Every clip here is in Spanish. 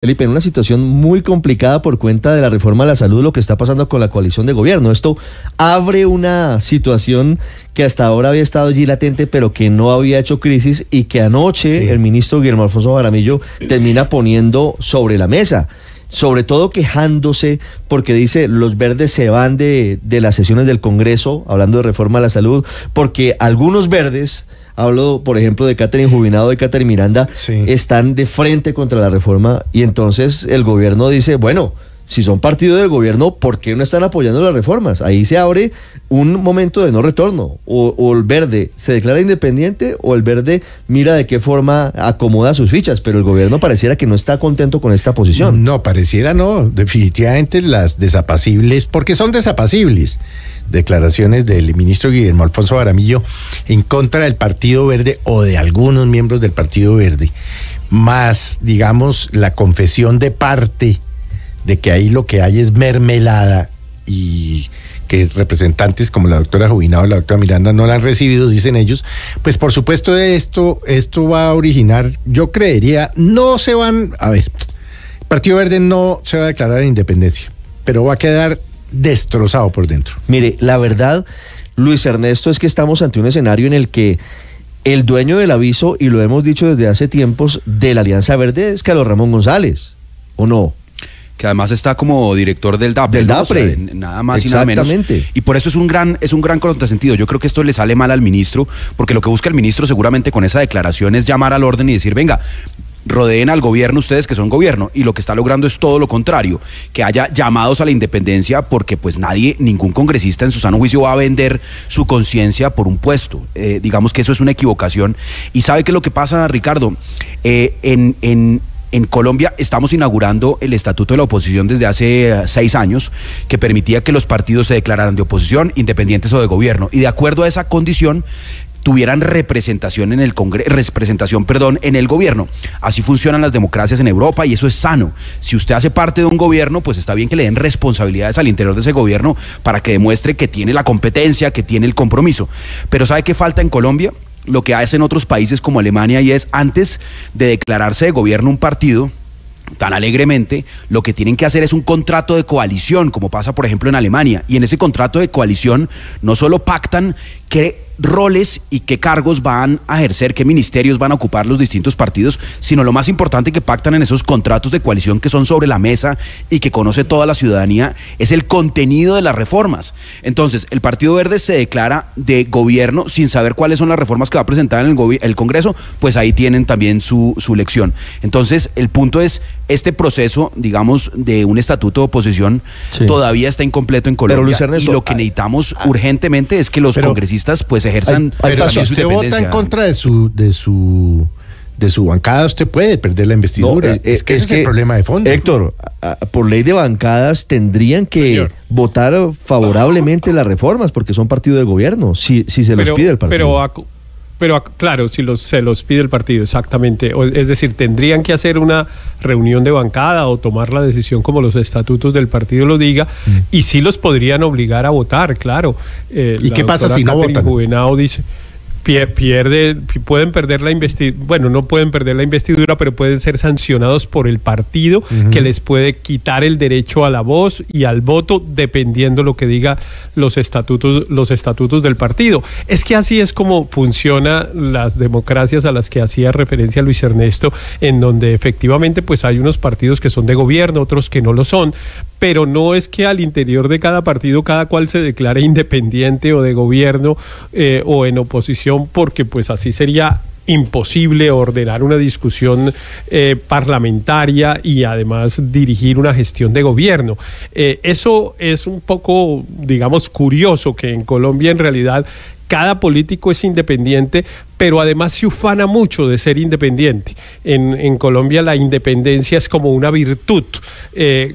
Felipe, en una situación muy complicada por cuenta de la reforma a la salud, lo que está pasando con la coalición de gobierno. Esto abre una situación que hasta ahora había estado allí latente, pero que no había hecho crisis y que anoche el ministro Guillermo Alfonso Jaramillo termina poniendo sobre la mesa. Sobre todo quejándose porque dice los verdes se van de las sesiones del Congreso, hablando de reforma a la salud, porque algunos verdes, hablo por ejemplo de Catherine Jubinado y Catherine Miranda, están de frente contra la reforma, y entonces el gobierno dice, bueno, si son partido del gobierno, ¿por qué no están apoyando las reformas? Ahí se abre un momento de no retorno. O el verde se declara independiente, o el verde mira de qué forma acomoda sus fichas, pero el gobierno pareciera que no está contento con esta posición. No, pareciera no. Definitivamente las desapacibles, porque son desapacibles, declaraciones del ministro Guillermo Alfonso Jaramillo en contra del Partido Verde o de algunos miembros del Partido Verde, más, digamos, la confesión de parte de que ahí lo que hay es mermelada y que representantes como la doctora Jubinado y la doctora Miranda no la han recibido, dicen ellos, pues por supuesto esto va a originar, yo creería, el Partido Verde no se va a declarar independencia, pero va a quedar destrozado por dentro. Mire, la verdad, Luis Ernesto, es que estamos ante un escenario en el que el dueño del aviso, y lo hemos dicho desde hace tiempos, de la Alianza Verde es Carlos Ramón González, ¿o no? Que además está como director del DAPRE. Del DAPRE. O sea, nada más y nada menos. Y por eso es un gran contrasentido. Yo creo que esto le sale mal al ministro, porque lo que busca el ministro seguramente con esa declaración es llamar al orden y decir, venga, rodeen al gobierno ustedes que son gobierno, y lo que está logrando es todo lo contrario, que haya llamados a la independencia, porque pues ningún congresista en su sano juicio va a vender su conciencia por un puesto. Digamos que eso es una equivocación. Y ¿sabe qué es lo que pasa, Ricardo? En Colombia estamos inaugurando el Estatuto de la Oposición desde hace 6 años, que permitía que los partidos se declararan de oposición, independientes o de gobierno, y de acuerdo a esa condición tuvieran representación en el en el gobierno. Así funcionan las democracias en Europa, y eso es sano. Si usted hace parte de un gobierno, pues está bien que le den responsabilidades al interior de ese gobierno para que demuestre que tiene la competencia, que tiene el compromiso. Pero ¿sabe qué falta en Colombia? Lo que hacen otros países como Alemania, y es antes de declararse de gobierno un partido tan alegremente, lo que tienen que hacer es un contrato de coalición, como pasa por ejemplo en Alemania, y en ese contrato de coalición no solo pactan qué roles y qué cargos van a ejercer, qué ministerios van a ocupar los distintos partidos, sino lo más importante que pactan en esos contratos de coalición que son sobre la mesa y que conoce toda la ciudadanía, es el contenido de las reformas. Entonces, el Partido Verde se declara de gobierno sin saber cuáles son las reformas que va a presentar en el Congreso, pues ahí tienen también su lección. Entonces, el punto es, este proceso, digamos, de un estatuto de oposición todavía está incompleto en Colombia. Pero, Luis Ernesto, y lo que necesitamos urgentemente es que los congresistas pues ejerzan pero si usted vota en contra de su bancada, usted puede perder la investidura. No, es que ese es el problema de fondo. Héctor, por ley de bancadas tendrían que votar favorablemente las reformas, porque son partido de gobierno, si se los pide el partido. Pero claro, si se los pide el partido, exactamente. Es decir, tendrían que hacer una reunión de bancada o tomar la decisión como los estatutos del partido lo diga, y sí los podrían obligar a votar, claro. ¿Y qué pasa si no votan? Jubinado dice, pueden perder la investidura, bueno, no pueden perder la investidura, pero pueden ser sancionados por el partido, que les puede quitar el derecho a la voz y al voto, dependiendo lo que diga los estatutos del partido. Es que así es como funcionan las democracias a las que hacía referencia Luis Ernesto, en donde efectivamente pues hay unos partidos que son de gobierno, otros que no lo son, pero no es que al interior de cada partido cada cual se declare independiente o de gobierno o en oposición, porque pues así sería imposible ordenar una discusión parlamentaria y además dirigir una gestión de gobierno. Eso es un poco, digamos, curioso, que en Colombia en realidad cada político es independiente, pero además se ufana mucho de ser independiente. En Colombia la independencia es como una virtud,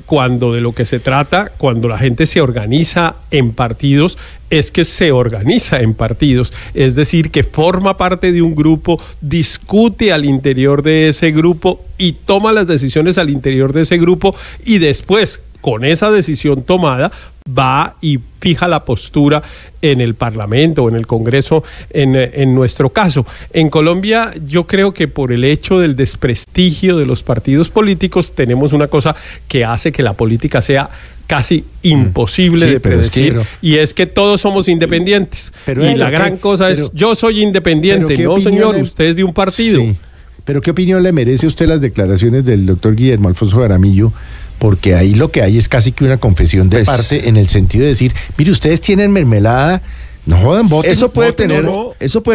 cuando de lo que se trata, cuando la gente se organiza en partidos, es que se organiza en partidos, es decir, que forma parte de un grupo, discute al interior de ese grupo y toma las decisiones al interior de ese grupo, y después, con esa decisión tomada, va y fija la postura en el Parlamento o en el Congreso en nuestro caso. En Colombia yo creo que por el hecho del desprestigio de los partidos políticos tenemos una cosa que hace que la política sea casi imposible de predecir, y es que todos somos independientes. Y la gran cosa es, yo soy independiente, no señor, usted es de un partido. Sí. Pero ¿qué opinión le merece a usted las declaraciones del doctor Guillermo Alfonso Jaramillo? Porque ahí lo que hay es casi que una confesión de parte, en el sentido de decir, mire, ustedes tienen mermelada, no jodan, voten. Eso puede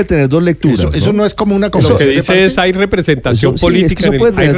tener dos lecturas. Eso no es como una confesión. Lo que dice es hay representación política en el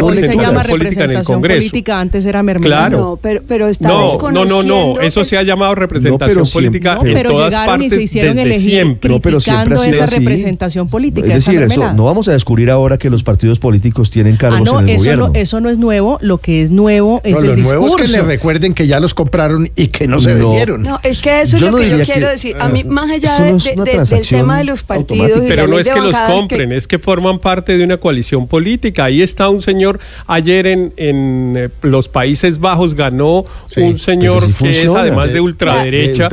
Congreso. Política antes era mermelada. Claro. No, pero está desconociendo. No, eso se ha llamado representación política en todas partes desde siempre. Pero siempre ha sido esa así. Representación política. Es decir, eso no vamos a descubrir ahora que los partidos políticos tienen cargos en el gobierno. Eso no es nuevo. Lo que es nuevo es el discurso. Lo nuevo es que le recuerden que ya los compraron y que no se vendieron. No, es que eso es lo que yo quiero decir. A mí, más allá del tema de los partidos, pero no es que los compren, es que forman parte de una coalición política. Ahí está un señor, ayer en los Países Bajos ganó un señor que es además de ultraderecha,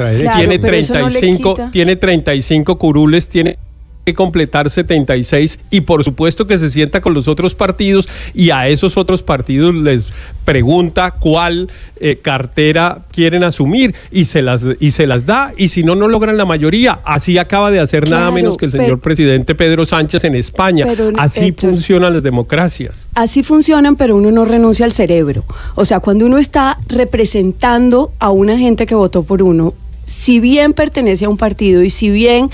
tiene 35 curules, tiene que completar 76, y por supuesto que se sienta con los otros partidos y a esos otros partidos les pregunta cuál cartera quieren asumir y se las da, y si no logran la mayoría. Así acaba de hacer nada menos que el señor presidente Pedro Sánchez en España. Así funcionan las democracias. Así funcionan, pero uno no renuncia al cerebro. O sea, cuando uno está representando a una gente que votó por uno, si bien pertenece a un partido y si bien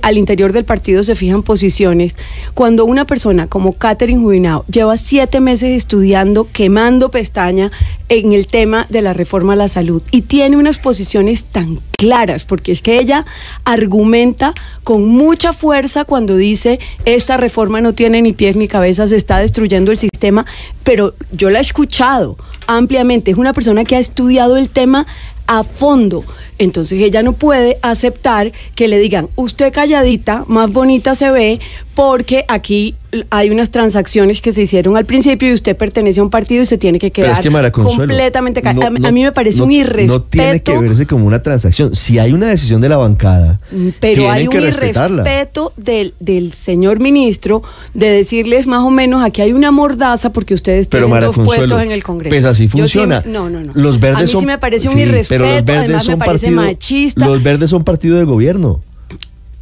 al interior del partido se fijan posiciones, cuando una persona como Catherine Jubinao lleva 7 meses estudiando, quemando pestaña en el tema de la reforma a la salud y tiene unas posiciones tan claras, porque es que ella argumenta con mucha fuerza cuando dice esta reforma no tiene ni pies ni cabeza, se está destruyendo el sistema, pero yo la he escuchado ampliamente, es una persona que ha estudiado el tema a fondo. Entonces ella no puede aceptar que le digan, usted calladita, más bonita se ve, porque aquí hay unas transacciones que se hicieron al principio y usted pertenece a un partido y se tiene que quedar completamente callada. A mí me parece un irrespeto. No tiene que verse como una transacción. Si hay una decisión de la bancada, pero hay un irrespeto del señor ministro de decirles más o menos, aquí hay una mordaza porque ustedes tienen 2 puestos en el Congreso. Pues así funciona. No. Los verdes a mí sí me parece un irrespeto, además me parece machista. Los verdes son partido de gobierno.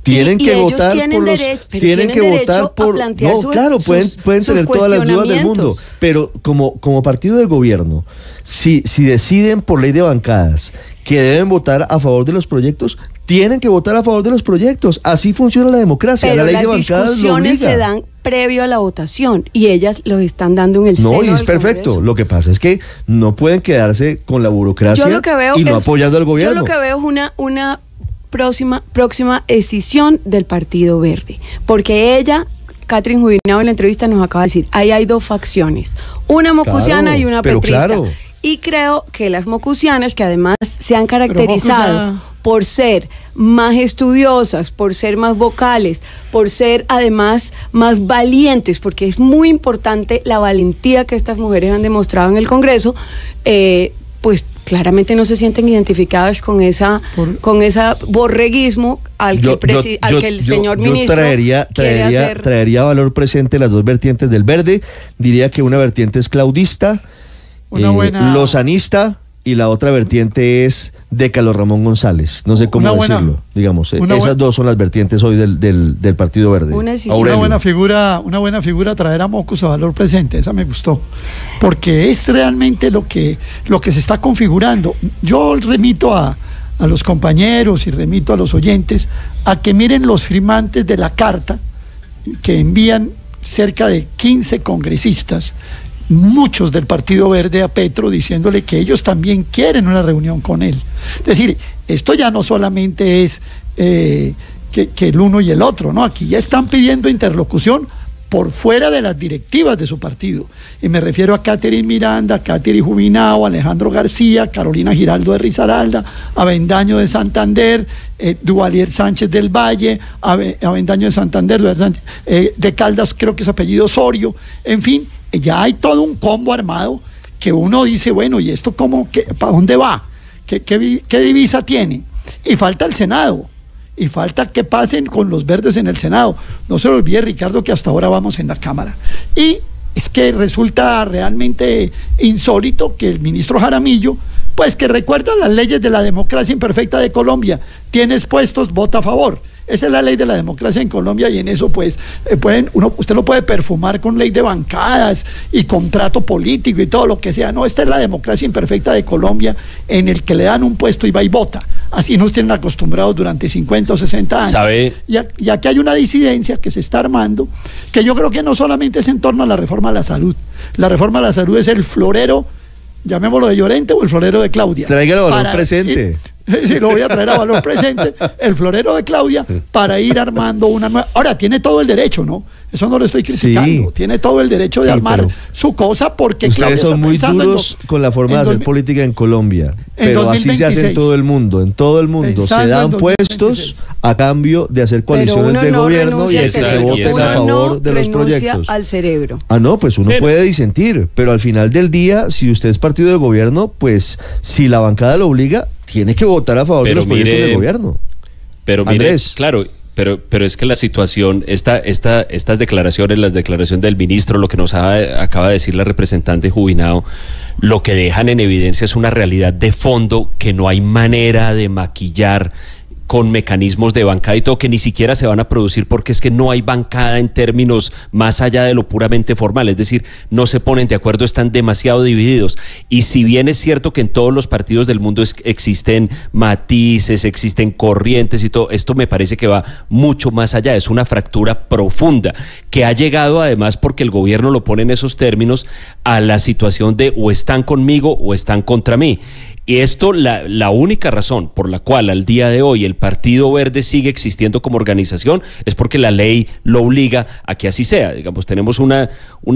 Tienen que votar por plantear pueden tener todas las dudas del mundo, pero como partido de gobierno, si deciden por ley de bancadas que deben votar a favor de los proyectos, tienen que votar a favor de los proyectos. Así funciona la democracia. Pero la ley las de bancadas discusiones se dan previo a la votación y ellas los están dando en el seno del Congreso. No, y es perfecto. Lo que pasa es que no pueden quedarse con la burocracia y no apoyando al gobierno. Yo lo que veo es una próxima escisión del Partido Verde, porque ella, Catherine Jubinao, en la entrevista nos acaba de decir, ahí hay 2 facciones, una mocusiana y una petrista. Y creo que las mocusianas, que además se han caracterizado por ser más estudiosas, por ser más vocales, por ser además más valientes, porque es muy importante la valentía que estas mujeres han demostrado en el Congreso, pues claramente no se sienten identificadas con ese borreguismo al que el señor ministro traería valor presente las 2 vertientes del verde. Diría que una vertiente es claudista, lozanista, y la otra vertiente es de Carlos Ramón González. No sé cómo decirlo, digamos. Esas 2 son las vertientes hoy del Partido Verde. Una buena figura traer a Mocus a valor presente, esa me gustó, porque es realmente lo que se está configurando. Yo remito a los compañeros y remito a los oyentes a que miren los firmantes de la carta que envían cerca de 15 congresistas, muchos del Partido Verde, a Petro, diciéndole que ellos también quieren una reunión con él. Es decir, esto ya no solamente es que el uno y el otro, ¿no? Aquí ya están pidiendo interlocución por fuera de las directivas de su partido. Y me refiero a Catherine Miranda, Catherine Jubinao, Alejandro García, Carolina Giraldo de Risaralda, Avendaño de Santander, Duvalier Sánchez del Valle, Avendaño de Santander, de Caldas, creo que es apellido Osorio, en fin, ya hay todo un combo armado que uno dice, bueno, ¿y esto cómo, para dónde va? ¿Qué divisa tiene? Y falta el Senado. Y falta que pasen con los verdes en el Senado. No se le olvide, Ricardo, que hasta ahora vamos en la Cámara. Y es que resulta realmente insólito que el ministro Jaramillo, pues que recuerda las leyes de la democracia imperfecta de Colombia, tienes puestos, vota a favor. Esa es la ley de la democracia en Colombia, y en eso pues usted lo puede perfumar con ley de bancadas y contrato político y todo lo que sea. No, esta es la democracia imperfecta de Colombia, en el que le dan un puesto y va y vota. Así nos tienen acostumbrados durante 50 o 60 años. ¿Sabe? Y aquí hay una disidencia que se está armando, que yo creo que no solamente es en torno a la reforma a la salud. La reforma a la salud es el florero, llamémoslo de Llorente, o el florero de Claudia. Tráigalo a valor presente. Sí, lo voy a traer a valor presente, el florero de Claudia, para ir armando una nueva. Ahora, tiene todo el derecho, ¿no? Eso no lo estoy criticando. Sí. Tiene todo el derecho de armar su cosa, porque ustedes son muy duros con la forma de hacer política en Colombia, pero así se hace en todo el mundo. En todo el mundo se dan puestos a cambio de hacer coaliciones de gobierno y de que se voten a favor de los proyectos. Al cerebro. No, pues uno puede disentir, pero al final del día, si usted es partido de gobierno, pues si la bancada lo obliga, tiene que votar a favor de los proyectos del gobierno. Pero mire, Andrés. Claro, pero es que la situación, estas declaraciones, las declaraciones del ministro, lo que nos acaba de decir la representante Jubinao, lo que dejan en evidencia es una realidad de fondo que no hay manera de maquillar con mecanismos de bancada y todo, que ni siquiera se van a producir, porque es que no hay bancada en términos más allá de lo puramente formal, es decir, no se ponen de acuerdo, están demasiado divididos. Y si bien es cierto que en todos los partidos del mundo existen matices, existen corrientes y todo, esto me parece que va mucho más allá, es una fractura profunda, que ha llegado además porque el gobierno lo pone en esos términos a la situación de o están conmigo o están contra mí. Y esto, la única razón por la cual al día de hoy el Partido Verde sigue existiendo como organización es porque la ley lo obliga a que así sea. Digamos, tenemos una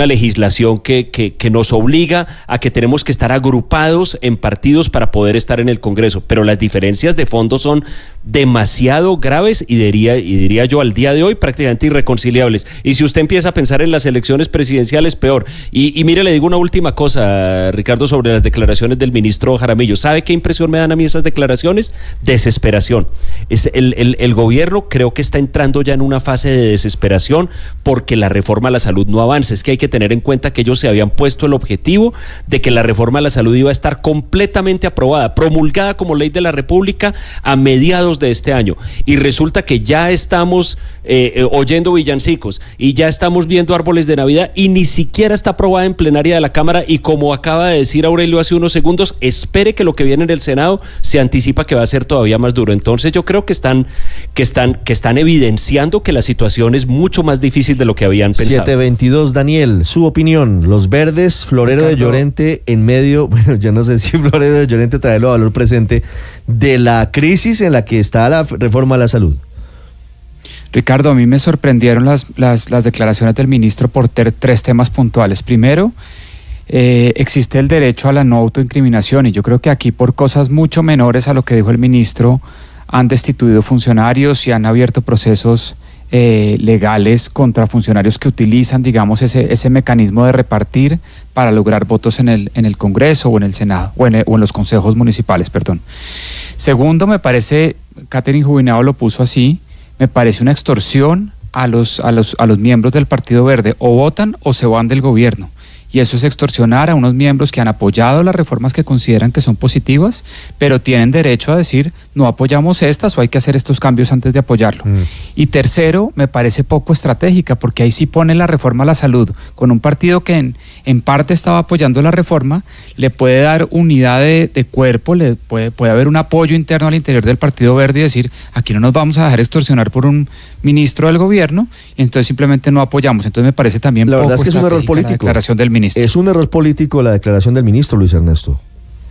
legislación que nos obliga a que tenemos que estar agrupados en partidos para poder estar en el Congreso, pero las diferencias de fondo son demasiado graves y diría yo al día de hoy prácticamente irreconciliables. Y si usted empieza a pensar en las elecciones presidenciales, peor. Y mire, le digo una última cosa, Ricardo, sobre las declaraciones del ministro Jaramillo. ¿Sabe qué impresión me dan a mí esas declaraciones? Desesperación. El gobierno creo que está entrando ya en una fase de desesperación porque la reforma a la salud no avanza. Es que hay que tener en cuenta que ellos se habían puesto el objetivo de que la reforma a la salud iba a estar completamente aprobada, promulgada como ley de la República a mediados de este año. Y resulta que ya estamos oyendo villancicos y ya estamos viendo árboles de Navidad y ni siquiera está aprobada en plenaria de la Cámara, y como acaba de decir Aurelio hace unos segundos, espere que lo que viene en el Senado se anticipa que va a ser todavía más duro. Entonces yo creo que están evidenciando que la situación es mucho más difícil de lo que habían pensado. 722, Daniel, su opinión. Los verdes, florero Ricardo de Llorente en medio, bueno, yo no sé si florero de Llorente traerlo a valor presente, de la crisis en la que está la reforma a la salud. Ricardo, a mí me sorprendieron las declaraciones del ministro por tres temas puntuales. Primero, existe el derecho a la no autoincriminación, y yo creo que aquí, por cosas mucho menores a lo que dijo el ministro, han destituido funcionarios y han abierto procesos legales contra funcionarios que utilizan, digamos, ese mecanismo de repartir para lograr votos en el Congreso o en el Senado o en los consejos municipales, perdón. Segundo, me parece, Catherine Jubinao lo puso así, me parece una extorsión a los miembros del Partido Verde. O votan o se van del gobierno. Y eso es extorsionar a unos miembros que han apoyado las reformas que consideran que son positivas, pero tienen derecho a decir, no apoyamos estas o hay que hacer estos cambios antes de apoyarlo. Y tercero, me parece poco estratégica, porque ahí sí pone la reforma a la salud con un partido que en parte estaba apoyando la reforma, le puede dar unidad de cuerpo, le puede haber un apoyo interno al interior del Partido Verde y decir, aquí no nos vamos a dejar extorsionar por un ministro del gobierno, y entonces simplemente no apoyamos. Entonces me parece también la poco verdad es que es un error político. La declaración del ministro. Es un error político la declaración del ministro, Luis Ernesto.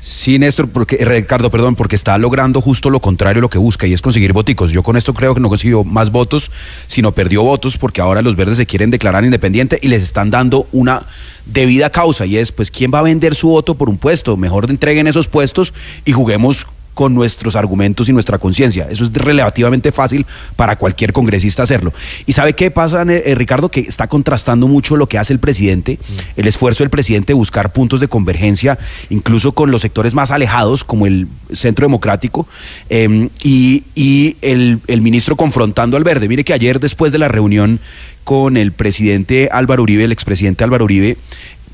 Sí, Néstor, Ricardo, porque está logrando justo lo contrario de lo que busca, y es conseguir voticos. Yo con esto creo que no consiguió más votos, sino perdió votos, porque ahora los verdes se quieren declarar independiente y les están dando una debida causa, y es, pues, ¿quién va a vender su voto por un puesto? Mejor entreguen esos puestos y juguemos con nuestros argumentos y nuestra conciencia. Eso es relativamente fácil para cualquier congresista hacerlo. ¿Y sabe qué pasa, Ricardo? Que está contrastando mucho lo que hace el presidente, el esfuerzo del presidente de buscar puntos de convergencia, incluso con los sectores más alejados, como el Centro Democrático, y el ministro confrontando al verde. Mire que ayer, después de la reunión con el presidente Álvaro Uribe, el expresidente Álvaro Uribe,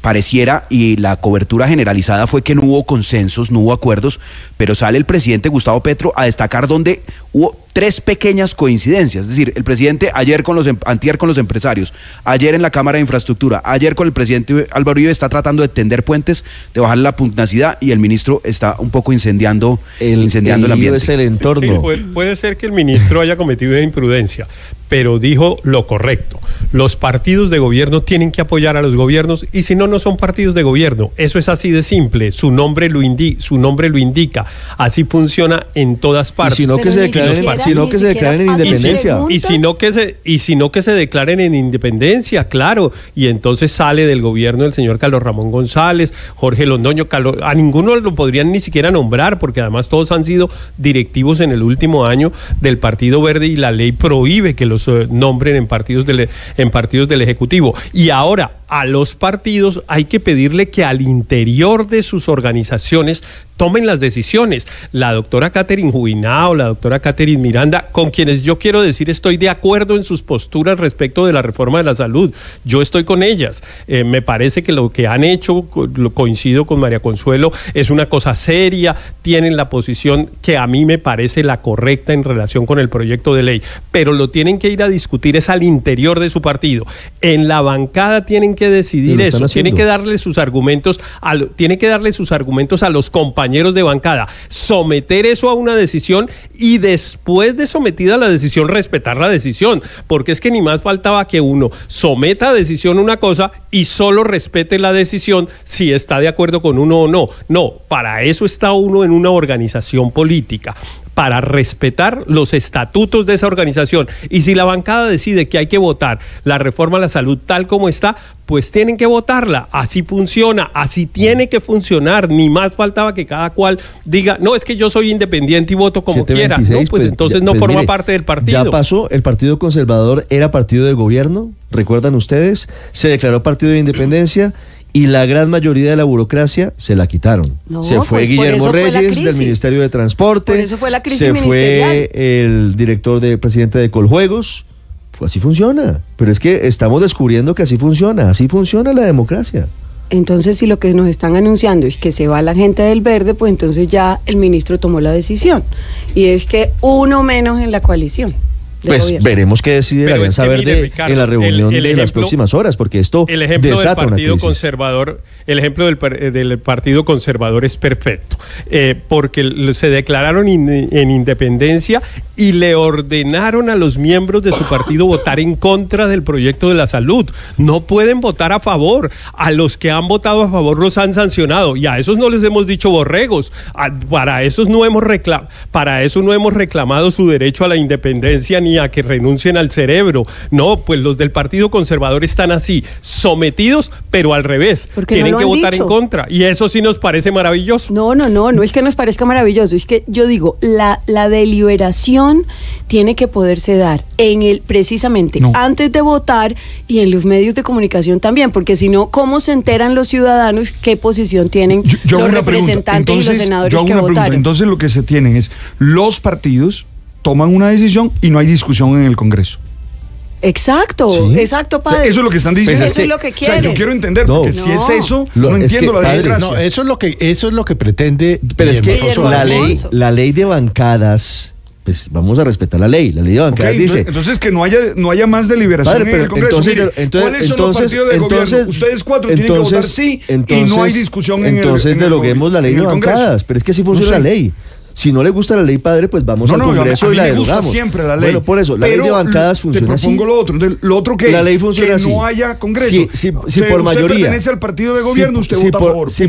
pareciera, y la cobertura generalizada fue que no hubo consensos, no hubo acuerdos, pero sale el presidente Gustavo Petro a destacar donde hubo 3 pequeñas coincidencias. Es decir, el presidente antier con los empresarios, ayer en la Cámara de Infraestructura, ayer con el presidente Álvaro Uribe está tratando de tender puentes, de bajar la pugnacidad, y el ministro está un poco incendiando el ambiente. Es el entorno. Sí, puede ser que el ministro haya cometido una imprudencia, pero dijo lo correcto. Los partidos de gobierno tienen que apoyar a los gobiernos, y si no, no son partidos de gobierno. Eso es así de simple. Su nombre lo indica. Así funciona en todas partes. Y si no, que se declaren en independencia. Y si no que se declaren en independencia, claro. Y entonces sale del gobierno el señor Carlos Ramón González, Jorge Londoño, a ninguno lo podrían ni siquiera nombrar, porque además todos han sido directivos en el último año del Partido Verde, y la ley prohíbe que los nombren en partidos del Ejecutivo. Y ahora, a los partidos hay que pedirle que al interior de sus organizaciones tomen las decisiones. La doctora Catherine Jubinao, la doctora Catherine Miranda, con quienes yo quiero decir estoy de acuerdo en sus posturas respecto de la reforma de la salud. Yo estoy con ellas. Me parece que lo que han hecho, lo coincido con María Consuelo, es una cosa seria, tienen la posición que a mí me parece la correcta en relación con el proyecto de ley, pero lo tienen que ir a discutir es al interior de su partido. En la bancada tienen que decidir eso, tienen que darle sus argumentos a los compañeros de bancada, someter eso a una decisión, y después de sometida a la decisión, respetar la decisión, porque es que ni más faltaba que uno someta a decisión una cosa y solo respete la decisión si está de acuerdo con uno o no. No, para eso está uno en una organización política, para respetar los estatutos de esa organización. Y si la bancada decide que hay que votar la reforma a la salud tal como está, pues tienen que votarla. Así funciona, así tiene que funcionar. Ni más faltaba que cada cual diga, no, es que yo soy independiente y voto como quiera. No, pues entonces no forma parte del partido. Ya pasó, el Partido Conservador era partido de gobierno, ¿recuerdan ustedes? Se declaró partido de independencia, y la gran mayoría de la burocracia se la quitaron. No, se fue Guillermo Reyes del Ministerio de Transporte, por eso fue la crisis se ministerial. Fue el presidente de Coljuegos. Así funciona, pero es que estamos descubriendo que así funciona la democracia. Entonces, si lo que nos están anunciando es que se va la gente del verde, pues entonces ya el ministro tomó la decisión, y es que uno menos en la coalición. Pues gobierno. Veremos qué decide la Alianza Verde, Ricardo, en la reunión de las próximas horas, porque esto desata una crisis. El ejemplo del Partido Conservador es perfecto, porque se declararon en independencia y le ordenaron a los miembros de su partido votar en contra del proyecto de la salud. No pueden votar a favor. A los que han votado a favor los han sancionado, y a esos no les hemos dicho borregos. Para eso no hemos reclamado su derecho a la independencia ni a que renuncien al cerebro. No, pues los del Partido Conservador están así, sometidos, pero al revés. Tienen que votar en contra, y eso sí nos parece maravilloso. No es que nos parezca maravilloso, es que yo digo, la deliberación tiene que poderse dar precisamente antes de votar, y en los medios de comunicación también, porque si no, ¿cómo se enteran los ciudadanos qué posición tienen los representantes y los senadores que votaron? Entonces lo que se tienen es, los partidos toman una decisión y no hay discusión en el Congreso. Exacto, ¿sí? Exacto, padre. Eso es lo que están diciendo. Eso es lo que quieren. O sea, yo quiero entender, porque si es eso, no entiendo la democracia. No, eso es lo que pretende. Pero es que la ley de bancadas, pues vamos a respetar la ley. La ley de bancadas dice. Entonces que no haya más deliberación en el Congreso. ¿Cuáles son los partidos de gobierno? Ustedes 4 tienen que votar sí, y no hay discusión en el Congreso. Entonces deroguemos la ley de bancadas. Pero es que así funciona la ley. Si no le gusta la ley, padre, pues vamos al Congreso y la derogamos. Me gusta siempre la ley. Bueno, por eso, la ley de bancadas funciona así. Te propongo lo otro. Lo otro que la ley funciona que así. No haya Congreso. Si por mayoría. Usted pertenece al partido de gobierno, usted vota a favor. Si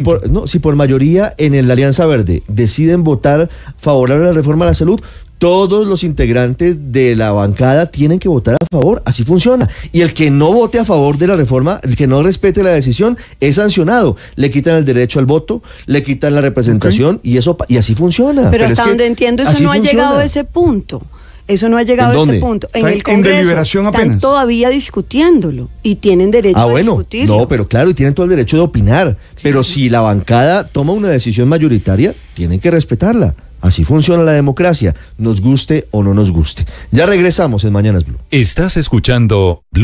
por mayoría en la Alianza Verde deciden votar favorable a la reforma a la salud, todos los integrantes de la bancada tienen que votar a favor, así funciona. Y el que no vote a favor de la reforma, el que no respete la decisión, es sancionado. Le quitan el derecho al voto, le quitan la representación y así funciona. Pero hasta donde entiendo eso no ha llegado a ese punto. Eso no ha llegado a ese punto. En el Congreso están todavía discutiéndolo y tienen derecho a discutirlo. No, pero claro, y tienen todo el derecho de opinar. Sí. Pero si la bancada toma una decisión mayoritaria, tienen que respetarla. Así funciona la democracia, nos guste o no nos guste. Ya regresamos en Mañanas Blue. Estás escuchando Blue.